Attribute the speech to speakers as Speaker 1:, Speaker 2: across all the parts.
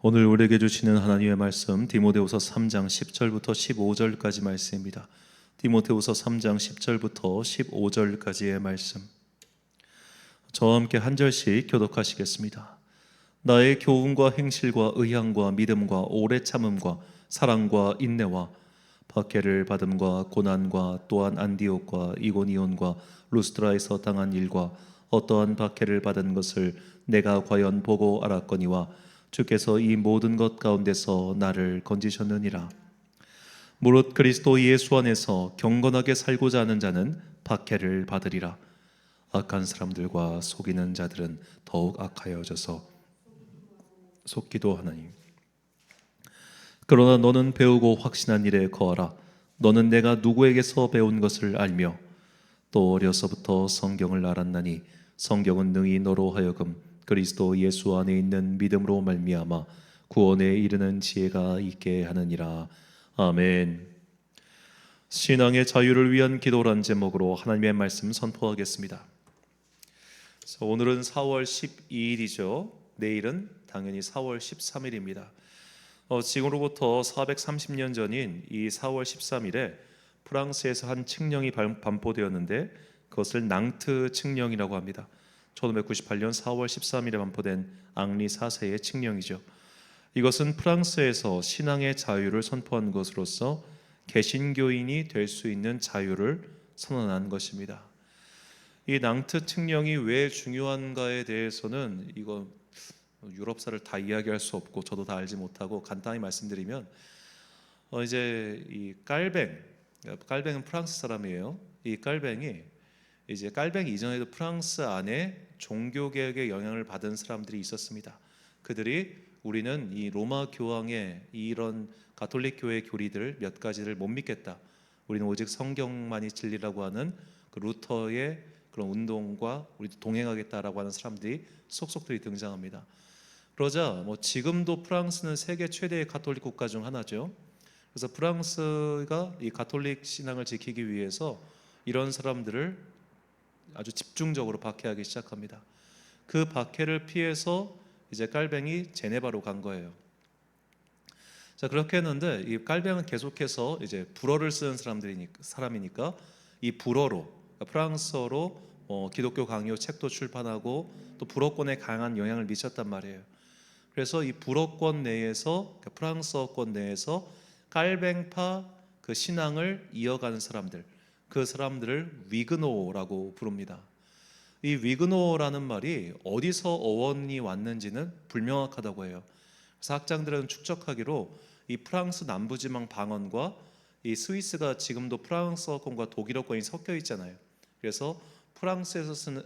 Speaker 1: 오늘 우리에게 주시는 하나님의 말씀 디모데후서 3장 10절부터 15절까지 말씀입니다. 디모데후서 3장 10절부터 15절까지의 말씀, 저와 함께 한 절씩 교독하시겠습니다. 나의 교훈과 행실과 의향과 믿음과 오래 참음과 사랑과 인내와 박해를 받음과 고난과 또한 안디옥과 이고니온과 루스드라에서 당한 일과 어떠한 박해를 받은 것을 내가 과연 보고 알았거니와 주께서 이 모든 것 가운데서 나를 건지셨느니라. 무릇 그리스도 예수 안에서 경건하게 살고자 하는 자는 박해를 받으리라. 악한 사람들과 속이는 자들은 더욱 악하여져서 속기도 하나니. 그러나 너는 배우고 확신한 일에 거하라. 너는 내가 누구에게서 배운 것을 알며 또 어려서부터 성경을 알았나니 성경은 능히 너로 하여금 그리스도 예수 안에 있는 믿음으로 말미암아 구원에 이르는 지혜가 있게 하느니라. 아멘. 신앙의 자유를 위한 기도란 제목으로 하나님의 말씀 선포하겠습니다. 오늘은 4월 12일이죠. 내일은 당연히 4월 13일입니다. 지금으로부터 430년 전인 이 4월 13일에 프랑스에서 한 칙령이 반포되었는데 그것을 낭트 칙령이라고 합니다. 1598년 4월 13일에 반포된 앙리 4세의 칙령이죠. 이것은 프랑스에서 신앙의 자유를 선포한 것으로서 개신교인이 될 수 있는 자유를 선언한 것입니다. 이 낭트 칙령이 왜 중요한가에 대해서는 이거 유럽사를 다 이야기할 수 없고 저도 다 알지 못하고 간단히 말씀드리면 이제 이 깔뱅은 프랑스 사람이에요. 이 깔뱅이 이제 깔뱅 이전에도 프랑스 안에 종교 개혁의 영향을 받은 사람들이 있었습니다. 그들이 우리는 이 로마 교황의 이런 가톨릭 교회 교리들 몇 가지를 못 믿겠다. 우리는 오직 성경만이 진리라고 하는 그 루터의 그런 운동과 우리도 동행하겠다라고 하는 사람들이 속속들이 등장합니다. 그러자 지금도 프랑스는 세계 최대의 가톨릭 국가 중 하나죠. 그래서 프랑스가 이 가톨릭 신앙을 지키기 위해서 이런 사람들을 아주 집중적으로 박해하기 시작합니다. 그 박해를 피해서 이제 깔뱅이 제네바로 간 거예요. 자, 그렇게 했는데 이 깔뱅은 계속해서 이제 불어를 쓰는 사람이니까 이 불어로, 그러니까 프랑스어로 기독교 강요 책도 출판하고 또 불어권에 강한 영향을 미쳤단 말이에요. 그래서 이 불어권 내에서, 그러니까 프랑스어권 내에서 깔뱅파 그 신앙을 이어가는 사람들, 그 사람들을 위그노라고 부릅니다. 이 위그노라는 말이 어디서 어원이 왔는지는 불명확하다고 해요. 그래서 학자들은 추측하기로 이 프랑스 남부지방 방언과 이 스위스가 지금도 프랑스어권과 독일어권이 섞여 있잖아요. 그래서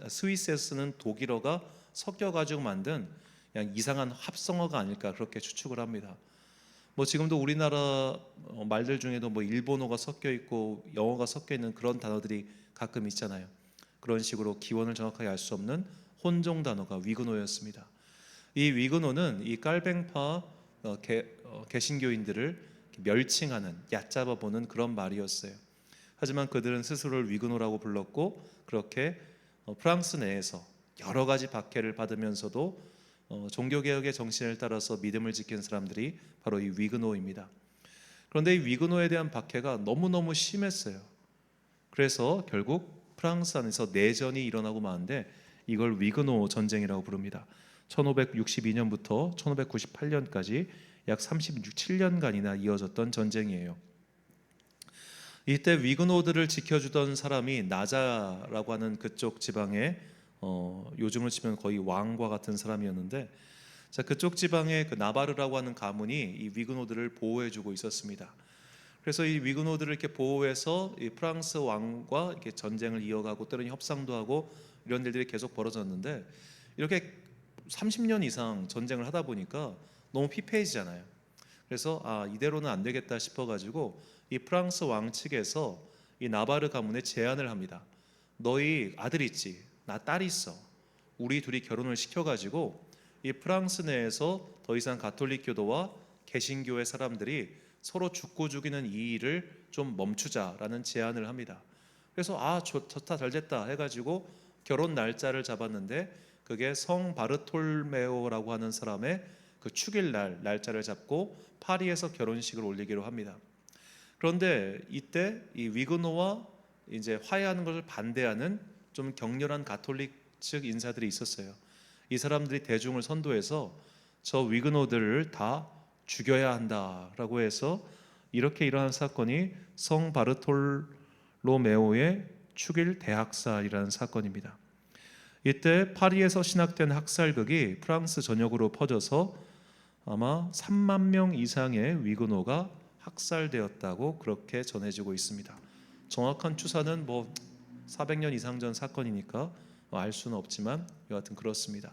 Speaker 1: 스위스에서 쓰는 독일어가 섞여가지고 만든 그냥 이상한 합성어가 아닐까 그렇게 추측을 합니다. 지금도 우리나라 말들 중에도 일본어가 섞여 있고 영어가 섞여 있는 그런 단어들이 가끔 있잖아요. 그런 식으로 기원을 정확하게 알 수 없는 혼종 단어가 위그노였습니다. 이 위그노는 이 깔뱅파 개신교인들을 멸칭하는, 얕잡아 보는 그런 말이었어요. 하지만 그들은 스스로를 위그노라고 불렀고 그렇게 프랑스 내에서 여러 가지 박해를 받으면서도 종교개혁의 정신을 따라서 믿음을 지킨 사람들이 바로 이 위그노입니다. 그런데 이 위그노에 대한 박해가 너무너무 심했어요. 그래서 결국 프랑스 안에서 내전이 일어나고 마는데 이걸 위그노 전쟁이라고 부릅니다. 1562년부터 1598년까지 약 37년간이나 이어졌던 전쟁이에요. 이때 위그노들을 지켜주던 사람이 나자라고 하는 그쪽 지방의 요즘으로 치면 거의 왕과 같은 사람이었는데, 자, 그쪽 지방의 그 나바르라고 하는 가문이 이 위그노들을 보호해주고 있었습니다. 그래서 이 위그노들을 이렇게 보호해서 이 프랑스 왕과 이렇게 전쟁을 이어가고 때로는 협상도 하고 이런 일들이 계속 벌어졌는데, 이렇게 30년 이상 전쟁을 하다 보니까 너무 피폐해지잖아요. 그래서 이대로는 안 되겠다 싶어가지고 이 프랑스 왕 측에서 이 나바르 가문에 제안을 합니다. 너희 아들 있지? 나 딸 있어. 우리 둘이 결혼을 시켜가지고 이 프랑스 내에서 더 이상 가톨릭 교도와 개신교의 사람들이 서로 죽고 죽이는 이 일을 좀 멈추자라는 제안을 합니다. 그래서 좋다, 잘 됐다 해가지고 결혼 날짜를 잡았는데 그게 성 바르톨메오라고 하는 사람의 그 축일 날짜를 잡고 파리에서 결혼식을 올리기로 합니다. 그런데 이때 이 위그노와 이제 화해하는 것을 반대하는 좀 격렬한 가톨릭 측 인사들이 있었어요. 이 사람들이 대중을 선도해서 저 위그노들을 다 죽여야 한다라고 해서 이렇게 일어난 사건이 성 바르톨로메오의 축일 대학살이라는 사건입니다. 이때 파리에서 신학된 학살극이 프랑스 전역으로 퍼져서 아마 3만 명 이상의 위그노가 학살되었다고 그렇게 전해지고 있습니다. 정확한 추사는 뭐 400년 이상 전 사건이니까 알 수는 없지만 여하튼 그렇습니다.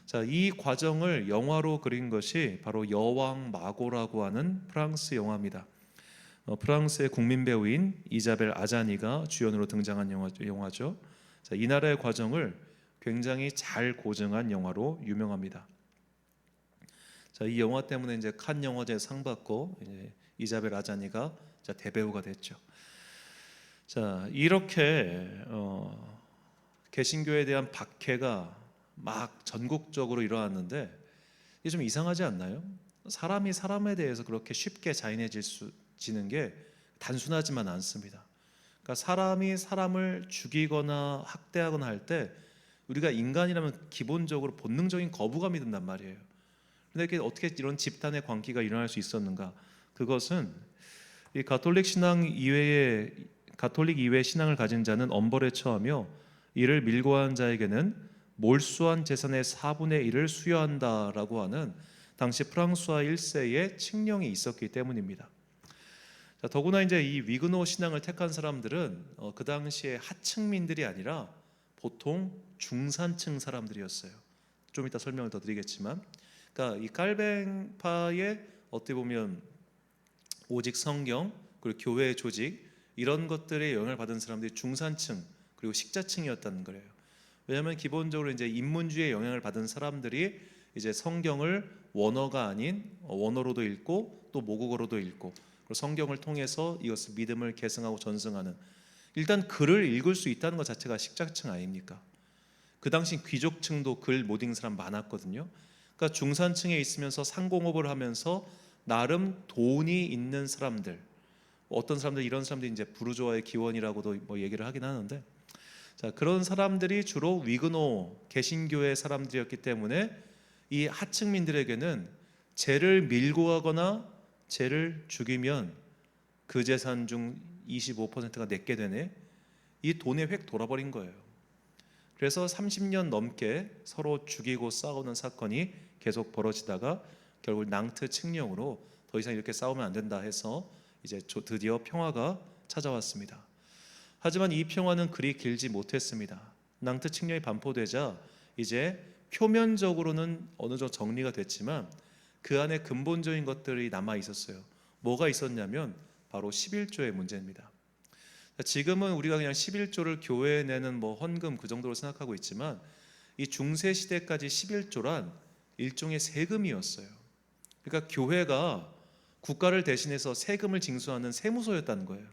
Speaker 1: 자, 이 과정을 영화로 그린 것이 바로 여왕 마고라고 하는 프랑스 영화입니다. 프랑스의 국민 배우인 이자벨 아자니가 주연으로 등장한 영화죠. 자, 이 나라의 과정을 굉장히 잘 고증한 영화로 유명합니다. 자, 이 영화 때문에 이제 칸 영화제 상 받고 이제 이자벨 아자니가 대배우가 됐죠. 자, 이렇게 개신교에 대한 박해가 막 전국적으로 일어났는데 이게 좀 이상하지 않나요? 사람이 사람에 대해서 그렇게 쉽게 지는 게 단순하지만 않습니다. 그러니까 사람이 사람을 죽이거나 학대하거나 할 때 우리가 인간이라면 기본적으로 본능적인 거부감이 든단 말이에요. 근데 이게 어떻게 이런 집단의 광기가 일어날 수 있었는가? 그것은 이 가톨릭 이외의 신앙을 가진 자는 엄벌에 처하며 이를 밀고 한 자에게는 몰수한 재산의 4분의 1을 수여한다라고 하는 당시 프랑스와 1세의 칙령이 있었기 때문입니다. 자, 더구나 이제 이 위그노 신앙을 택한 사람들은 그 당시에 하층민들이 아니라 보통 중산층 사람들이었어요. 좀 이따 설명을 더 드리겠지만, 그러니까 이 깔뱅파의 어떻게 보면 오직 성경 그리고 교회 조직 이런 것들에 영향을 받은 사람들이 중산층 그리고 식자층이었다는 거예요. 왜냐하면 기본적으로 이제 인문주의에 영향을 받은 사람들이 이제 성경을 원어가 아닌 원어로도 읽고 또 모국어로도 읽고 그리고 성경을 통해서 이것을 믿음을 계승하고 전승하는, 일단 글을 읽을 수 있다는 것 자체가 식자층 아닙니까? 그 당시 귀족층도 글 못 읽는 사람 많았거든요. 그러니까 중산층에 있으면서 상공업을 하면서 나름 돈이 있는 사람들, 어떤 사람들 이런 사람들이 이제 부르주아의 기원이라고도 뭐 얘기를 하긴 하는데, 자, 그런 사람들이 주로 위그노 개신교의 사람들이었기 때문에 이 하층민들에게는 쟤를 밀고 가거나 쟤를 죽이면 그 재산 중 25%가 내게 되네, 이 돈에 획 돌아버린 거예요. 그래서 30년 넘게 서로 죽이고 싸우는 사건이 계속 벌어지다가 결국 낭트 칙령으로 더 이상 이렇게 싸우면 안 된다 해서 이제 드디어 평화가 찾아왔습니다. 하지만 이 평화는 그리 길지 못했습니다. 낭트 칙령이 반포되자 이제 표면적으로는 어느 정도 정리가 됐지만 그 안에 근본적인 것들이 남아 있었어요. 뭐가 있었냐면 바로 11조의 문제입니다. 지금은 우리가 그냥 11조를 교회에 내는 뭐 헌금 그 정도로 생각하고 있지만 이 중세 시대까지 11조란 일종의 세금이었어요. 그러니까 교회가 국가를 대신해서 세금을 징수하는 세무서였다는 거예요.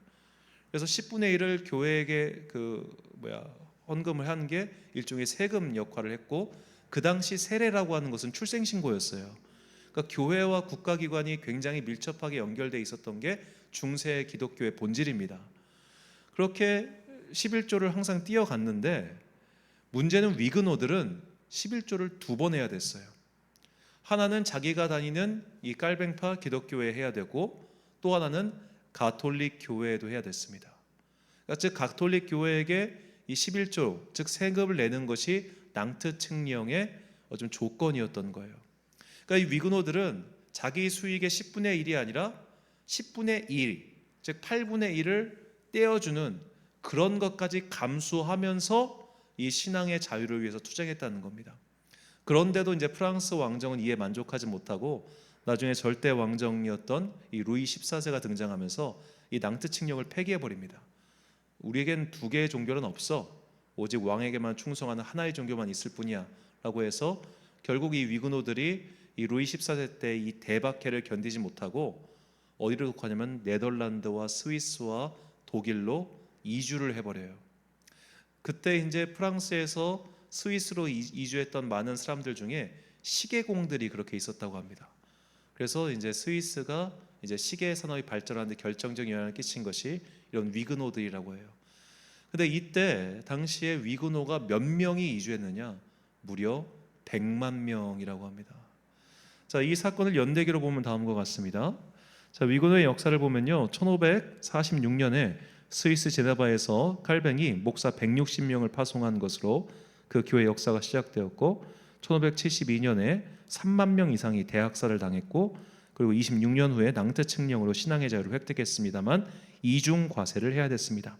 Speaker 1: 그래서 10분의 1을 교회에게 헌금을 한 게 일종의 세금 역할을 했고, 그 당시 세례라고 하는 것은 출생신고였어요. 그러니까 교회와 국가기관이 굉장히 밀접하게 연결되어 있었던 게 중세 기독교의 본질입니다. 그렇게 11조를 항상 띄어갔는데 문제는 위그노들은 11조를 2번 해야 됐어요. 하나는 자기가 다니는 이 깔뱅파 기독교회에 해야 되고 또 하나는 가톨릭 교회에도 해야 됐습니다. 그러니까 즉 가톨릭 교회에게 이 11조 즉 세금을 내는 것이 낭트 칙령의 좀 조건이었던 거예요. 그러니까 이 위그노들은 자기 수익의 10분의 1이 아니라 10분의 1, 즉 8분의 1을 떼어주는 그런 것까지 감수하면서 이 신앙의 자유를 위해서 투쟁했다는 겁니다. 그런데도 이제 프랑스 왕정은 이에 만족하지 못하고 나중에 절대 왕정이었던 이 루이 14세가 등장하면서 이 낭트 칙령을 폐기해 버립니다. 우리에겐 2개의 종교는 없어, 오직 왕에게만 충성하는 하나의 종교만 있을 뿐이야 라고 해서 결국 이 위그노들이 이 루이 14세 때 이 대박해를 견디지 못하고 어디로 가냐면 네덜란드와 스위스와 독일로 이주를 해버려요. 그때 이제 프랑스에서 스위스로 이주했던 많은 사람들 중에 시계공들이 그렇게 있었다고 합니다. 그래서 이제 스위스가 이제 시계 산업이 발전하는데 결정적인 영향을 끼친 것이 이런 위그노들이라고 해요. 근데 이때 당시에 위그노가 몇 명이 이주했느냐? 무려 100만 명이라고 합니다. 자, 이 사건을 연대기로 보면 다음과 같습니다. 자, 위그노의 역사를 보면요, 1546년에 스위스 제네바에서 칼뱅이 목사 160명을 파송한 것으로 그 교회 역사가 시작되었고, 1572년에 3만 명 이상이 대학살을 당했고, 그리고 26년 후에 낭트 칙령으로 신앙의 자유를 획득했습니다만 이중 과세를 해야 됐습니다.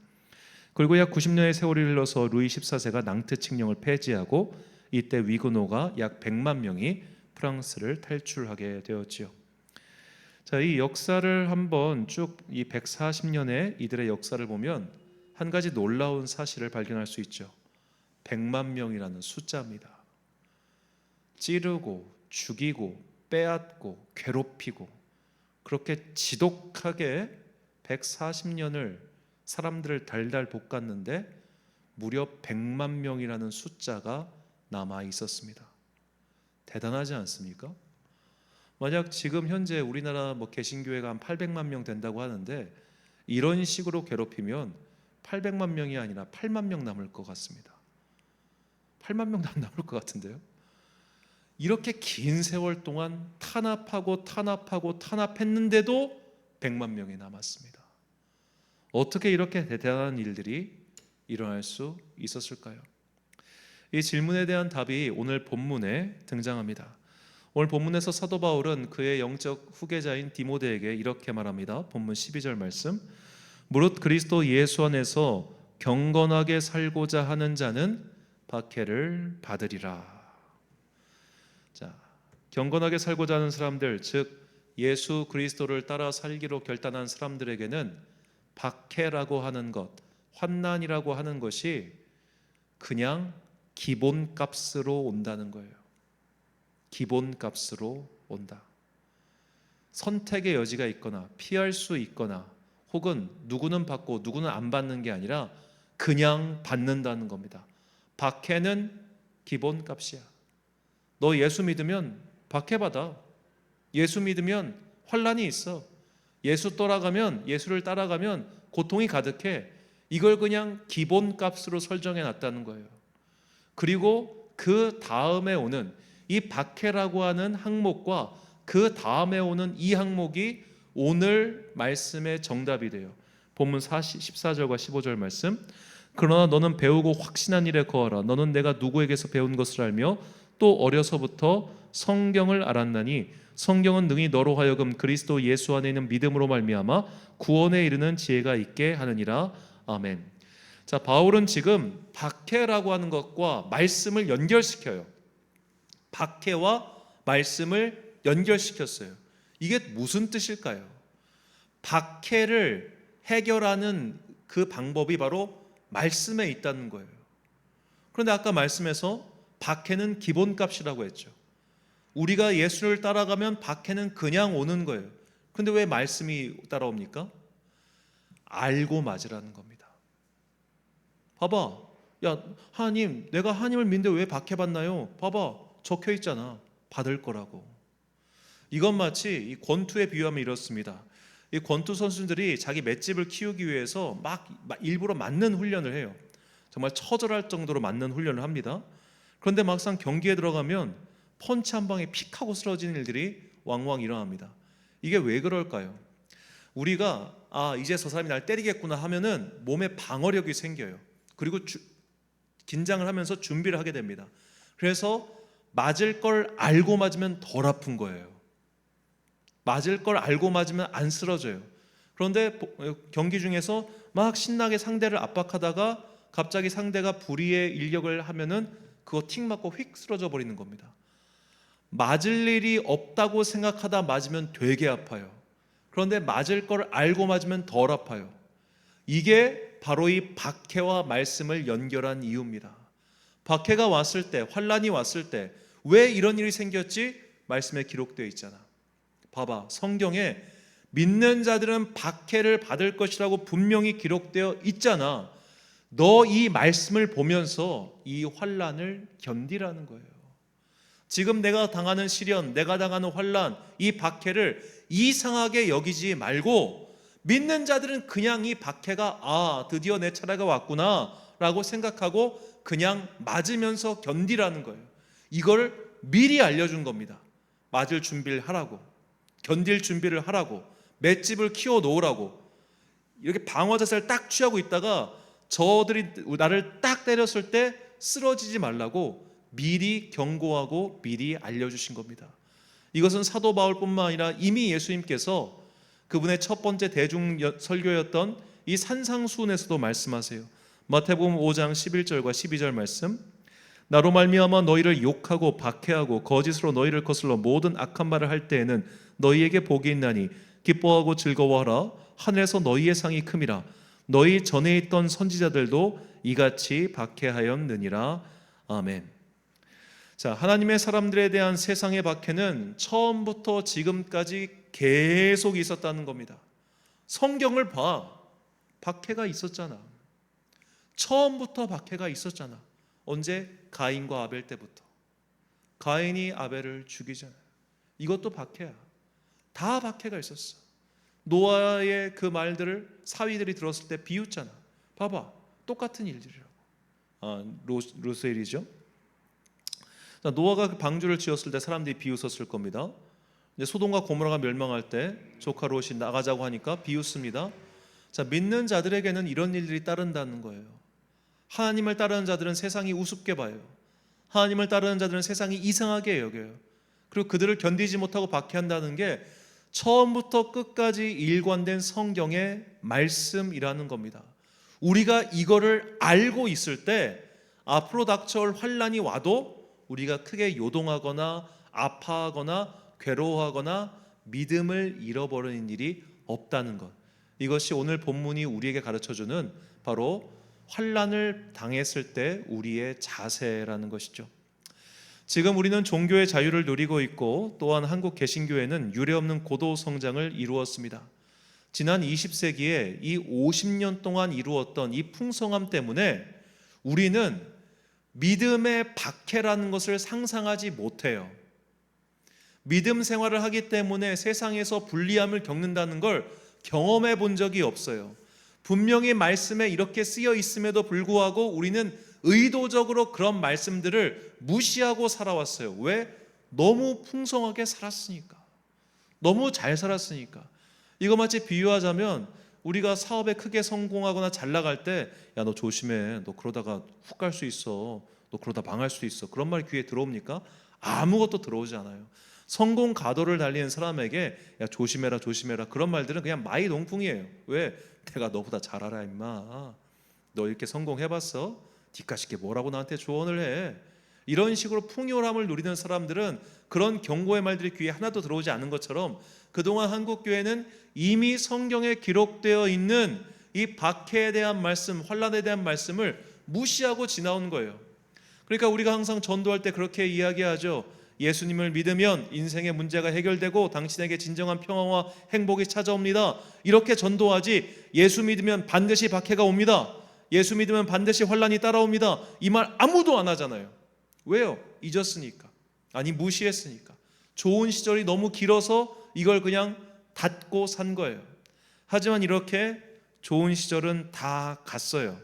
Speaker 1: 그리고 약 90년의 세월이 흘러서 루이 14세가 낭트 칙령을 폐지하고, 이때 위그노가 약 100만 명이 프랑스를 탈출하게 되었지요. 자, 이 역사를 한번 쭉 이 140년의 이들의 역사를 보면 한 가지 놀라운 사실을 발견할 수 있죠. 100만 명이라는 숫자입니다. 찌르고 죽이고 빼앗고 괴롭히고 그렇게 지독하게 140년을 사람들을 달달 볶았는데 무려 100만 명이라는 숫자가 남아 있었습니다. 대단하지 않습니까? 만약 지금 현재 우리나라 개신교회가 한 800만 명 된다고 하는데 이런 식으로 괴롭히면 800만 명이 아니라 8만 명 남을 것 같습니다. 8만 명 남을 것 같은데요. 이렇게 긴 세월 동안 탄압했는데도 100만 명이 남았습니다. 어떻게 이렇게 대단한 일들이 일어날 수 있었을까요? 이 질문에 대한 답이 오늘 본문에 등장합니다. 오늘 본문에서 사도 바울은 그의 영적 후계자인 디모데에게 이렇게 말합니다. 본문 12절 말씀. 무릇 그리스도 예수 안에서 경건하게 살고자 하는 자는 박해를 받으리라. 자, 경건하게 살고자 하는 사람들, 즉 예수 그리스도를 따라 살기로 결단한 사람들에게는 박해라고 하는 것, 환난이라고 하는 것이 그냥 기본값으로 온다는 거예요. 기본값으로 온다. 선택의 여지가 있거나 피할 수 있거나 혹은 누구는 받고 누구는 안 받는 게 아니라 그냥 받는다는 겁니다. 박해는 기본값이야. 너 예수 믿으면 박해받아. 예수 믿으면 환난이 있어. 예수를 따라가면 고통이 가득해. 이걸 그냥 기본값으로 설정해 놨다는 거예요. 그리고 그 다음에 오는 이 박해라고 하는 항목과 그 다음에 오는 이 항목이 오늘 말씀의 정답이 돼요. 본문 14절과 15절 말씀. 그러나 너는 배우고 확신한 일에 거하라. 너는 내가 누구에게서 배운 것을 알며 또 어려서부터 성경을 알았나니 성경은 능히 너로 하여금 그리스도 예수 안에 있는 믿음으로 말미암아 구원에 이르는 지혜가 있게 하느니라. 아멘. 자, 바울은 지금 박해라고 하는 것과 말씀을 연결시켜요. 박해와 말씀을 연결시켰어요. 이게 무슨 뜻일까요? 박해를 해결하는 그 방법이 바로 말씀에 있다는 거예요. 그런데 아까 말씀에서 박해는 기본값이라고 했죠. 우리가 예수를 따라가면 박해는 그냥 오는 거예요. 그런데 왜 말씀이 따라옵니까? 알고 맞으라는 겁니다. 봐봐, 야 하나님, 내가 하나님을 믿는데 왜 박해받나요? 봐봐, 적혀 있잖아. 받을 거라고. 이건 마치 이 권투에 비유하면 이렇습니다. 이 권투 선수들이 자기 맷집을 키우기 위해서 막 일부러 맞는 훈련을 해요. 정말 처절할 정도로 맞는 훈련을 합니다. 그런데 막상 경기에 들어가면 펀치 한 방에 픽 하고 쓰러지는 일들이 왕왕 일어납니다. 이게 왜 그럴까요? 우리가 이제 저 사람이 날 때리겠구나 하면은 몸에 방어력이 생겨요. 그리고 긴장을 하면서 준비를 하게 됩니다. 그래서 맞을 걸 알고 맞으면 덜 아픈 거예요. 맞을 걸 알고 맞으면 안 쓰러져요. 그런데 경기 중에서 막 신나게 상대를 압박하다가 갑자기 상대가 불의의 일격을 하면은 그거 틱 맞고 휙 쓰러져 버리는 겁니다. 맞을 일이 없다고 생각하다 맞으면 되게 아파요. 그런데 맞을 걸 알고 맞으면 덜 아파요. 이게 바로 이 박해와 말씀을 연결한 이유입니다. 박해가 왔을 때, 환난이 왔을 때 왜 이런 일이 생겼지? 말씀에 기록되어 있잖아. 봐봐, 성경에 믿는 자들은 박해를 받을 것이라고 분명히 기록되어 있잖아. 너 이 말씀을 보면서 이 환난을 견디라는 거예요. 지금 내가 당하는 시련, 내가 당하는 환난, 이 박해를 이상하게 여기지 말고 믿는 자들은 그냥 이 박해가 드디어 내 차례가 왔구나 라고 생각하고 그냥 맞으면서 견디라는 거예요. 이걸 미리 알려준 겁니다. 맞을 준비를 하라고, 견딜 준비를 하라고, 맷집을 키워 놓으라고. 이렇게 방어 자세를 딱 취하고 있다가 저들이 나를 딱 때렸을 때 쓰러지지 말라고 미리 경고하고 미리 알려주신 겁니다. 이것은 사도 바울뿐만 아니라 이미 예수님께서 그분의 첫 번째 대중 설교였던 이 산상수훈에서도 말씀하세요. 마태복음 5장 11절과 12절 말씀, 나로 말미암아 너희를 욕하고 박해하고 거짓으로 너희를 거슬러 모든 악한 말을 할 때에는 너희에게 복이 있나니 기뻐하고 즐거워하라. 하늘에서 너희의 상이 큼이라. 너희 전에 있던 선지자들도 이같이 박해하였느니라. 아멘. 자, 하나님의 사람들에 대한 세상의 박해는 처음부터 지금까지 계속 있었다는 겁니다. 성경을 봐. 박해가 있었잖아. 처음부터 박해가 있었잖아. 언제? 가인과 아벨 때부터. 가인이 아벨을 죽이잖아요. 이것도 박해야. 다 박해가 있었어. 노아의 그 말들을 사위들이 들었을 때 비웃잖아. 봐봐, 똑같은 일들이라고. 루스엘이죠. 노아가 그 방주를 지었을 때 사람들이 비웃었을 겁니다. 이제 소돔과 고모라가 멸망할 때 조카 롯이 나가자고 하니까 비웃습니다. 자, 믿는 자들에게는 이런 일들이 따른다는 거예요. 하나님을 따르는 자들은 세상이 우습게 봐요. 하나님을 따르는 자들은 세상이 이상하게 여겨요. 그리고 그들을 견디지 못하고 박해한다는 게 처음부터 끝까지 일관된 성경의 말씀이라는 겁니다. 우리가 이거를 알고 있을 때 앞으로 닥쳐올 환난이 와도 우리가 크게 요동하거나 아파하거나 괴로워하거나 믿음을 잃어버리는 일이 없다는 것, 이것이 오늘 본문이 우리에게 가르쳐주는 바로 환난을 당했을 때 우리의 자세라는 것이죠. 지금 우리는 종교의 자유를 누리고 있고 또한 한국 개신교회는 유례없는 고도 성장을 이루었습니다. 지난 20세기에 이 50년 동안 이루었던 이 풍성함 때문에 우리는 믿음의 박해라는 것을 상상하지 못해요. 믿음 생활을 하기 때문에 세상에서 불리함을 겪는다는 걸 경험해 본 적이 없어요. 분명히 말씀에 이렇게 쓰여 있음에도 불구하고 우리는 의도적으로 그런 말씀들을 무시하고 살아왔어요. 왜? 너무 풍성하게 살았으니까. 너무 잘 살았으니까. 이거 마치 비유하자면 우리가 사업에 크게 성공하거나 잘 나갈 때 야, 너 조심해. 너 그러다가 훅 갈 수 있어. 너 그러다 망할 수 있어. 그런 말이 귀에 들어옵니까? 아무것도 들어오지 않아요. 성공 가도를 달리는 사람에게 야, 조심해라 조심해라 그런 말들은 그냥 마이 농풍이에요. 왜? 내가 너보다 잘 알아 임마. 너 이렇게 성공해봤어? 니까짓 게 뭐라고 나한테 조언을 해. 이런 식으로 풍요함을 누리는 사람들은 그런 경고의 말들이 귀에 하나도 들어오지 않은 것처럼 그동안 한국교회는 이미 성경에 기록되어 있는 이 박해에 대한 말씀, 환난에 대한 말씀을 무시하고 지나온 거예요. 그러니까 우리가 항상 전도할 때 그렇게 이야기하죠. 예수님을 믿으면 인생의 문제가 해결되고 당신에게 진정한 평화와 행복이 찾아옵니다. 이렇게 전도하지, 예수 믿으면 반드시 박해가 옵니다. 예수 믿으면 반드시 환난이 따라옵니다. 이 말 아무도 안 하잖아요. 왜요? 잊었으니까. 아니, 무시했으니까. 좋은 시절이 너무 길어서 이걸 그냥 닫고 산 거예요. 하지만 이렇게 좋은 시절은 다 갔어요.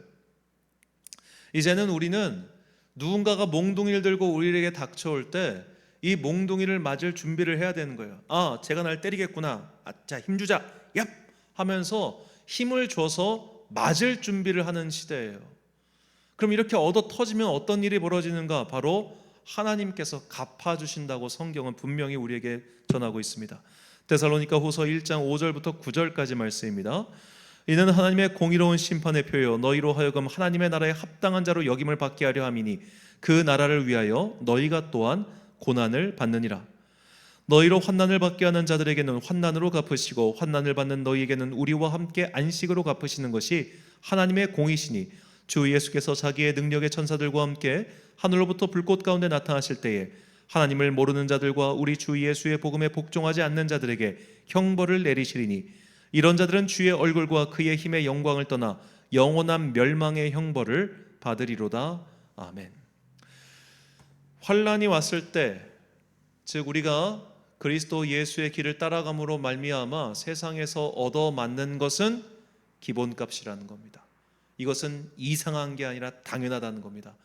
Speaker 1: 이제는 우리는 누군가가 몽둥이를 들고 우리에게 닥쳐올 때 이 몽둥이를 맞을 준비를 해야 되는 거예요. 아, 제가 날 때리겠구나. 자, 힘주자. 얍! 하면서 힘을 줘서 맞을 준비를 하는 시대예요. 그럼 이렇게 얻어 터지면 어떤 일이 벌어지는가? 바로 하나님께서 갚아주신다고 성경은 분명히 우리에게 전하고 있습니다. 데살로니가 후서 1장 5절부터 9절까지 말씀입니다. 이는 하나님의 공의로운 심판의 표요 너희로 하여금 하나님의 나라에 합당한 자로 여김을 받게 하려 함이니 그 나라를 위하여 너희가 또한 고난을 받느니라. 너희로 환난을 받게 하는 자들에게는 환난으로 갚으시고 환난을 받는 너희에게는 우리와 함께 안식으로 갚으시는 것이 하나님의 공이시니 주 예수께서 자기의 능력의 천사들과 함께 하늘로부터 불꽃 가운데 나타나실 때에 하나님을 모르는 자들과 우리 주 예수의 복음에 복종하지 않는 자들에게 형벌을 내리시리니 이런 자들은 주의 얼굴과 그의 힘의 영광을 떠나 영원한 멸망의 형벌을 받으리로다. 아멘. 환난이 왔을 때 즉 우리가 그리스도 예수의 길을 따라감으로 말미암아 세상에서 얻어맞는 것은 기본값이라는 겁니다. 이것은 이상한 게 아니라 당연하다는 겁니다.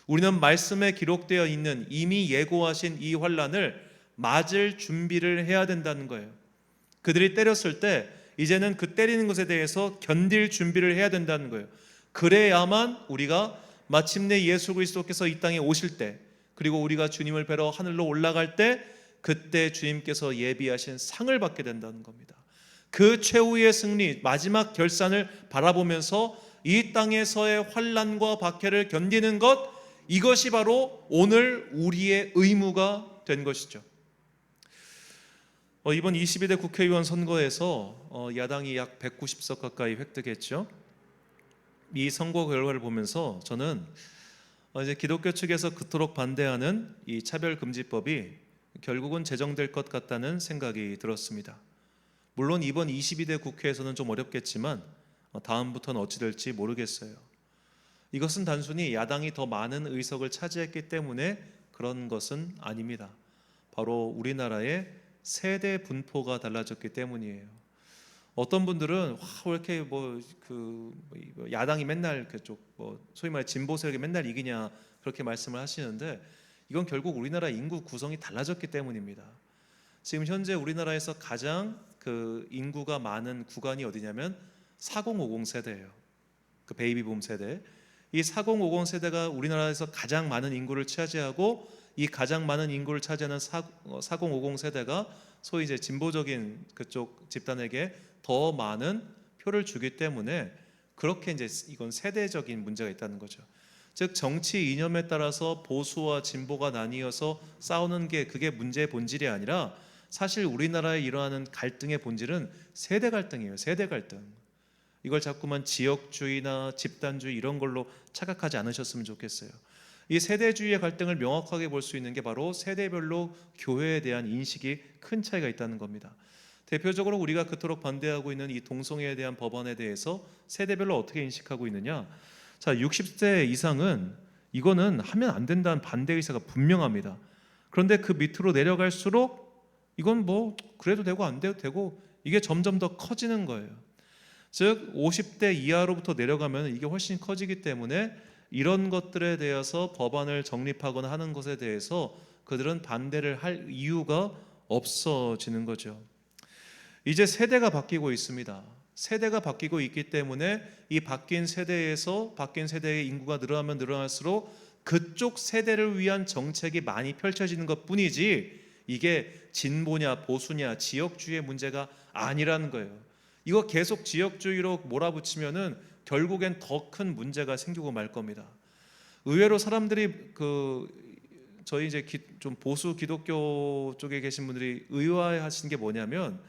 Speaker 1: 우리는 말씀에 기록되어 있는 이미 예고하신 이 환난을 맞을 준비를 해야 된다는 거예요. 그들이 때렸을 때 이제는 그 때리는 것에 대해서 견딜 준비를 해야 된다는 거예요. 그래야만 우리가 마침내 예수 그리스도께서 이 땅에 오실 때, 그리고 우리가 주님을 뵈러 하늘로 올라갈 때, 그때 주님께서 예비하신 상을 받게 된다는 겁니다. 그 최후의 승리, 마지막 결산을 바라보면서 이 땅에서의 환난과 박해를 견디는 것, 이것이 바로 오늘 우리의 의무가 된 것이죠. 이번 22대 국회의원 선거에서 야당이 약 190석 가까이 획득했죠. 이 선거 결과를 보면서 저는 이제 기독교 측에서 그토록 반대하는 이 차별금지법이 결국은 제정될 것 같다는 생각이 들었습니다. 물론 이번 22대 국회에서는 좀 어렵겠지만 다음부터는 어찌 될지 모르겠어요. 이것은 단순히 야당이 더 많은 의석을 차지했기 때문에 그런 것은 아닙니다. 바로 우리나라의 세대 분포가 달라졌기 때문이에요. 어떤 분들은 왜 이렇게 야당이 맨날 그쪽 소위 말해 진보 세력이 맨날 이기냐 그렇게 말씀을 하시는데, 이건 결국 우리나라 인구 구성이 달라졌기 때문입니다. 지금 현재 우리나라에서 가장 그 인구가 많은 구간이 어디냐면 4050 세대예요. 그 베이비붐 세대. 이 4050 세대가 우리나라에서 가장 많은 인구를 차지하고, 이 가장 많은 인구를 차지하는 4050 세대가 소위 이제 진보적인 그쪽 집단에게 더 많은 표를 주기 때문에 그렇게 이제 이건 세대적인 문제가 있다는 거죠. 즉 정치 이념에 따라서 보수와 진보가 나뉘어서 싸우는 게 그게 문제의 본질이 아니라, 사실 우리나라에 일어나는 갈등의 본질은 세대 갈등이에요. 세대 갈등. 이걸 자꾸만 지역주의나 집단주의 이런 걸로 착각하지 않으셨으면 좋겠어요. 이 세대주의의 갈등을 명확하게 볼 수 있는 게 바로 세대별로 교회에 대한 인식이 큰 차이가 있다는 겁니다. 대표적으로 우리가 그토록 반대하고 있는 이 동성애에 대한 법안에 대해서 세대별로 어떻게 인식하고 있느냐. 자, 60세 이상은 이거는 하면 안 된다는 반대 의사가 분명합니다. 그런데 그 밑으로 내려갈수록 이건 그래도 되고 안 돼도 되고, 이게 점점 더 커지는 거예요. 즉 50대 이하로부터 내려가면 이게 훨씬 커지기 때문에 이런 것들에 대해서 법안을 정립하거나 하는 것에 대해서 그들은 반대를 할 이유가 없어지는 거죠. 이제 세대가 바뀌고 있습니다. 세대가 바뀌고 있기 때문에 이 바뀐 세대의 인구가 늘어나면 늘어날수록 그쪽 세대를 위한 정책이 많이 펼쳐지는 것뿐이지, 이게 진보냐 보수냐 지역주의의 문제가 아니라는 거예요. 이거 계속 지역주의로 몰아붙이면은 결국엔 더 큰 문제가 생기고 말 겁니다. 의외로 사람들이 저희 이제 좀 보수 기독교 쪽에 계신 분들이 의아해하시는 게 뭐냐면,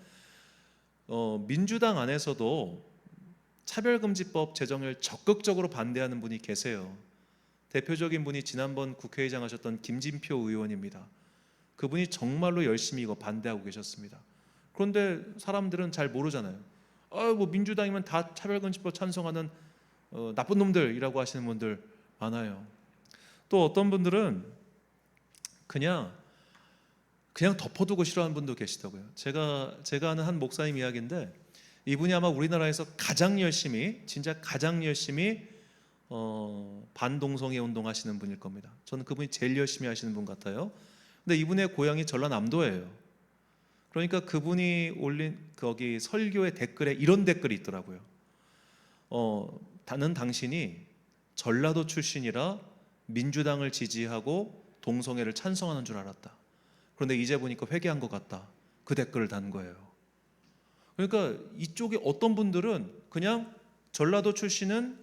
Speaker 1: 민주당 안에서도 차별금지법 제정을 적극적으로 반대하는 분이 계세요. 대표적인 분이 지난번 국회의장 하셨던 김진표 의원입니다. 그분이 정말로 열심히 이거 반대하고 계셨습니다. 그런데 사람들은 잘 모르잖아요. 민주당이면 다 차별금지법 찬성하는 나쁜 놈들이라고 하시는 분들 많아요. 또 어떤 분들은 그냥 덮어두고 싫어하는 분도 계시더라고요. 제가 아는 한 목사님 이야기인데, 이분이 아마 우리나라에서 진짜 가장 열심히 반동성애 운동하시는 분일 겁니다. 저는 그분이 제일 열심히 하시는 분 같아요. 근데 이분의 고향이 전라남도예요. 그러니까 그분이 올린 거기 설교의 댓글에 이런 댓글이 있더라고요. 당신이 전라도 출신이라 민주당을 지지하고 동성애를 찬성하는 줄 알았다. 그런데 이제 보니까 회개한 것 같다. 그 댓글을 단 거예요. 그러니까 이쪽에 어떤 분들은 그냥 전라도 출신은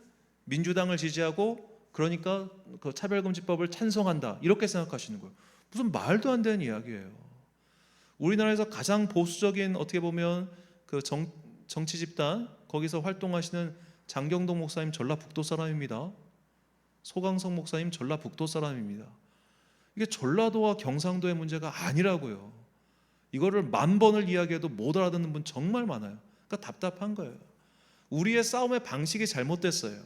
Speaker 1: 민주당을 지지하고 그러니까 그 차별금지법을 찬성한다, 이렇게 생각하시는 거예요. 무슨 말도 안 되는 이야기예요. 우리나라에서 가장 보수적인, 어떻게 보면 그 정치 집단 거기서 활동하시는 장경동 목사님 전라북도 사람입니다. 소강성 목사님 전라북도 사람입니다. 이게 전라도와 경상도의 문제가 아니라고요. 이거를 10,000번을 이야기해도 못 알아듣는 분 정말 많아요. 그러니까 답답한 거예요. 우리의 싸움의 방식이 잘못됐어요.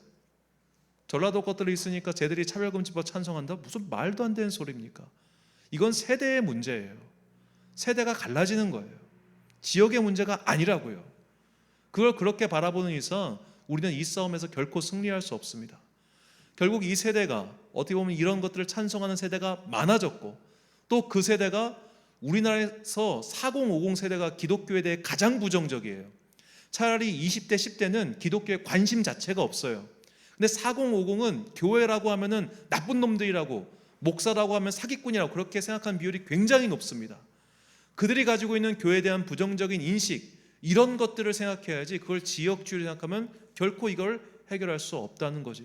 Speaker 1: 전라도 것들이 있으니까 쟤들이 차별금지법 찬성한다? 무슨 말도 안 되는 소리입니까? 이건 세대의 문제예요. 세대가 갈라지는 거예요. 지역의 문제가 아니라고요. 그걸 그렇게 바라보는 이상 우리는 이 싸움에서 결코 승리할 수 없습니다. 결국 이 세대가 어떻게 보면 이런 것들을 찬송하는 세대가 많아졌고, 또 그 세대가 우리나라에서 4050 세대가 기독교에 대해 가장 부정적이에요. 차라리 20대 10대는 기독교에 관심 자체가 없어요. 근데 4050은 교회라고 하면은 나쁜 놈들이라고, 목사라고 하면 사기꾼이라고 그렇게 생각하는 비율이 굉장히 높습니다. 그들이 가지고 있는 교회에 대한 부정적인 인식, 이런 것들을 생각해야지, 그걸 지역주의를 생각하면 결코 이걸 해결할 수 없다는 거죠.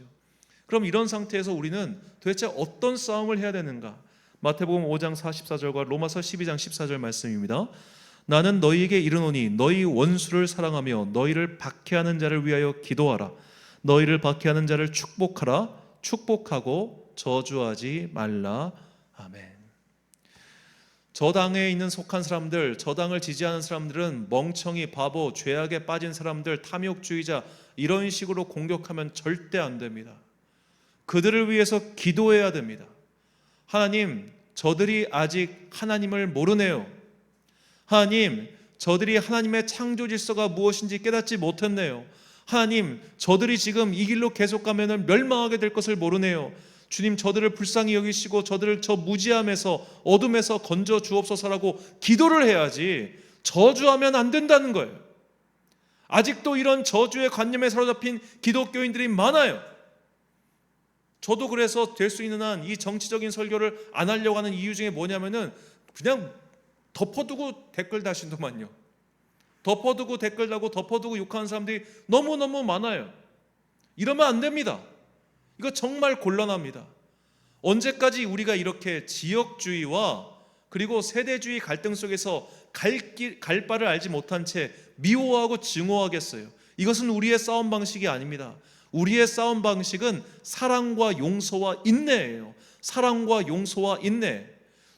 Speaker 1: 그럼 이런 상태에서 우리는 도대체 어떤 싸움을 해야 되는가? 마태복음 5장 44절과 로마서 12장 14절 말씀입니다. 나는 너희에게 이르노니 너희 원수를 사랑하며 너희를 박해하는 자를 위하여 기도하라. 너희를 박해하는 자를 축복하라. 축복하고 저주하지 말라. 아멘. 저 당에 있는 속한 사람들, 저 당을 지지하는 사람들은 멍청이, 바보, 죄악에 빠진 사람들, 탐욕주의자, 이런 식으로 공격하면 절대 안 됩니다. 그들을 위해서 기도해야 됩니다. 하나님, 저들이 아직 하나님을 모르네요. 하나님, 저들이 하나님의 창조 질서가 무엇인지 깨닫지 못했네요. 하나님, 저들이 지금 이 길로 계속 가면 멸망하게 될 것을 모르네요. 주님, 저들을 불쌍히 여기시고 저들을 저 무지함에서, 어둠에서 건져 주옵소서라고 기도를 해야지, 저주하면 안 된다는 거예요. 아직도 이런 저주의 관념에 사로잡힌 기독교인들이 많아요. 저도 그래서 될 수 있는 한 이 정치적인 설교를 안 하려고 하는 이유 중에 뭐냐면은, 그냥 덮어두고 댓글 다신더만요. 덮어두고 댓글 달고 덮어두고 욕하는 사람들이 너무너무 많아요. 이러면 안 됩니다. 이거 정말 곤란합니다. 언제까지 우리가 이렇게 지역주의와 그리고 세대주의 갈등 속에서 갈 바를 알지 못한 채 미워하고 증오하겠어요? 이것은 우리의 싸움 방식이 아닙니다. 우리의 싸움 방식은 사랑과 용서와 인내예요. 사랑과 용서와 인내.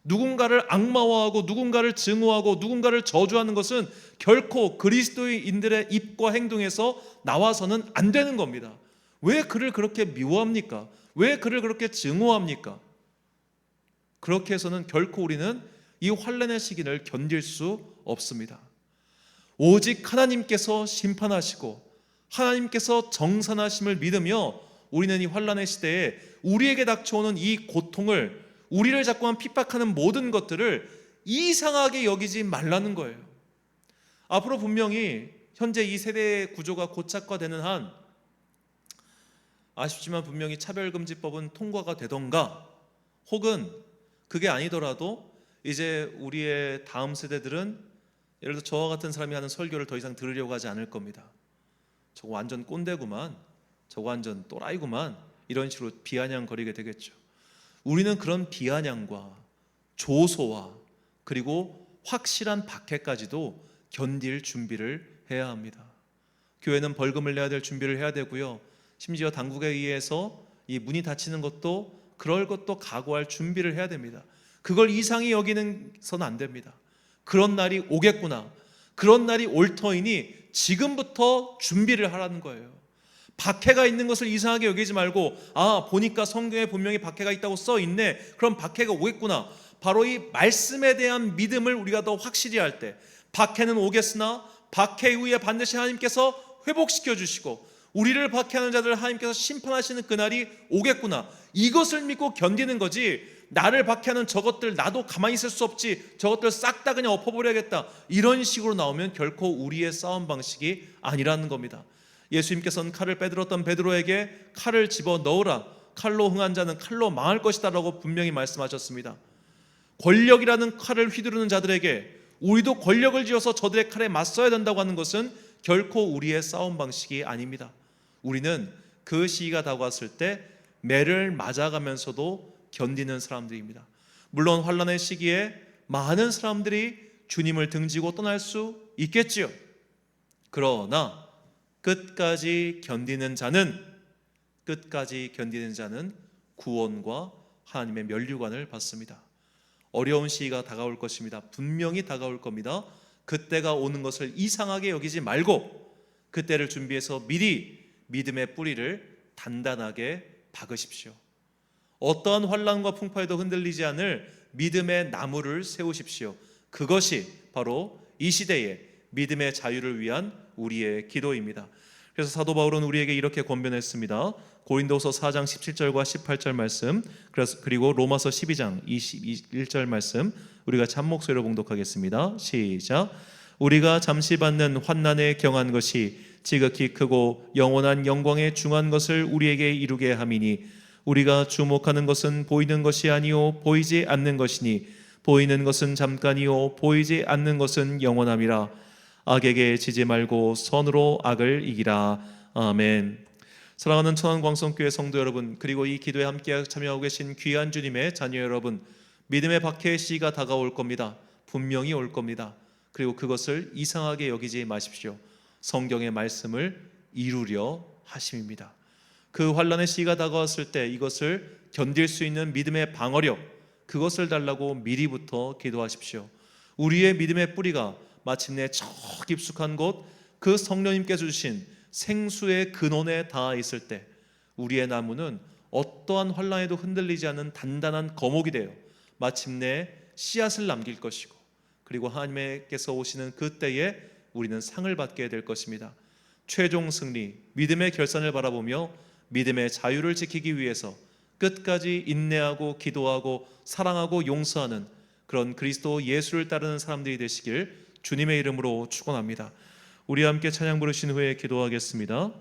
Speaker 1: 누군가를 악마화하고 누군가를 증오하고 누군가를 저주하는 것은 결코 그리스도인들의 입과 행동에서 나와서는 안 되는 겁니다. 왜 그를 그렇게 미워합니까? 왜 그를 그렇게 증오합니까? 그렇게 해서는 결코 우리는 이 환난의 시기를 견딜 수 없습니다. 오직 하나님께서 심판하시고 하나님께서 정산하심을 믿으며 우리는 이 환난의 시대에 우리에게 닥쳐오는 이 고통을, 우리를 자꾸만 핍박하는 모든 것들을 이상하게 여기지 말라는 거예요. 앞으로 분명히 현재 이 세대의 구조가 고착화되는 한, 아쉽지만 분명히 차별금지법은 통과가 되던가, 혹은 그게 아니더라도 이제 우리의 다음 세대들은 예를 들어 저와 같은 사람이 하는 설교를 더 이상 들으려고 하지 않을 겁니다. 저거 완전 꼰대구만, 저거 완전 또라이구만, 이런 식으로 비아냥거리게 되겠죠. 우리는 그런 비아냥과 조소와 그리고 확실한 박해까지도 견딜 준비를 해야 합니다. 교회는 벌금을 내야 될 준비를 해야 되고요, 심지어 당국에 의해서 이 문이 닫히는 것도, 그럴 것도 각오할 준비를 해야 됩니다. 그걸 이상히 여기는서는 안 됩니다. 그런 날이 오겠구나, 그런 날이 올 터이니 지금부터 준비를 하라는 거예요. 박해가 있는 것을 이상하게 여기지 말고, 아, 보니까 성경에 분명히 박해가 있다고 써 있네, 그럼 박해가 오겠구나. 바로 이 말씀에 대한 믿음을 우리가 더 확실히 할 때, 박해는 오겠으나 박해 이후에 반드시 하나님께서 회복시켜 주시고 우리를 박해하는 자들을 하나님께서 심판하시는 그날이 오겠구나, 이것을 믿고 견디는 거지, 나를 박해하는 저것들 나도 가만히 있을 수 없지, 저것들 싹 다 그냥 엎어버려야겠다, 이런 식으로 나오면 결코 우리의 싸움 방식이 아니라는 겁니다. 예수님께서는 칼을 빼들었던 베드로에게 칼을 집어넣으라, 칼로 흥한 자는 칼로 망할 것이다 라고 분명히 말씀하셨습니다. 권력이라는 칼을 휘두르는 자들에게 우리도 권력을 쥐어서 저들의 칼에 맞서야 된다고 하는 것은 결코 우리의 싸움 방식이 아닙니다. 우리는 그 시기가 다가왔을 때 매를 맞아가면서도 견디는 사람들입니다. 물론 환난의 시기에 많은 사람들이 주님을 등지고 떠날 수 있겠지요. 그러나 끝까지 견디는 자는 구원과 하나님의 면류관을 받습니다. 어려운 시기가 다가올 것입니다. 분명히 다가올 겁니다. 그때가 오는 것을 이상하게 여기지 말고 그때를 준비해서 미리 믿음의 뿌리를 단단하게 박으십시오. 어떠한 환난과 풍파에도 흔들리지 않을 믿음의 나무를 세우십시오. 그것이 바로 이 시대의 믿음의 자유를 위한 우리의 기도입니다. 그래서 사도 바울은 우리에게 이렇게 권면했습니다. 고린도서 4장 17절과 18절 말씀, 그리고 로마서 12장 21절 말씀, 우리가 참목소리로 봉독하겠습니다. 시작. 우리가 잠시 받는 환난에 경한 것이 지극히 크고 영원한 영광에 중한 것을 우리에게 이루게 함이니, 우리가 주목하는 것은 보이는 것이 아니요 보이지 않는 것이니, 보이는 것은 잠깐이요 보이지 않는 것은 영원함이라. 악에게 지지 말고 선으로 악을 이기라. 아멘. 사랑하는 천안광성교회 성도 여러분, 그리고 이 기도에 함께 참여하고 계신 귀한 주님의 자녀 여러분, 믿음의 박해의 시기가 다가올 겁니다. 분명히 올 겁니다. 그리고 그것을 이상하게 여기지 마십시오. 성경의 말씀을 이루려 하심입니다. 그 환난의 시기가 다가왔을 때 이것을 견딜 수 있는 믿음의 방어력, 그것을 달라고 미리부터 기도하십시오. 우리의 믿음의 뿌리가 마침내 저 깊숙한 곳, 그 성령님께서 주신 생수의 근원에 닿아 있을 때 우리의 나무는 어떠한 환난에도 흔들리지 않는 단단한 거목이 되어 마침내 씨앗을 남길 것이고, 그리고 하나님께서 오시는 그때에 우리는 상을 받게 될 것입니다. 최종 승리, 믿음의 결산을 바라보며 믿음의 자유를 지키기 위해서 끝까지 인내하고 기도하고 사랑하고 용서하는 그런 그리스도 예수를 따르는 사람들이 되시길 주님의 이름으로 축원합니다. 우리 함께 찬양 부르신 후에 기도하겠습니다.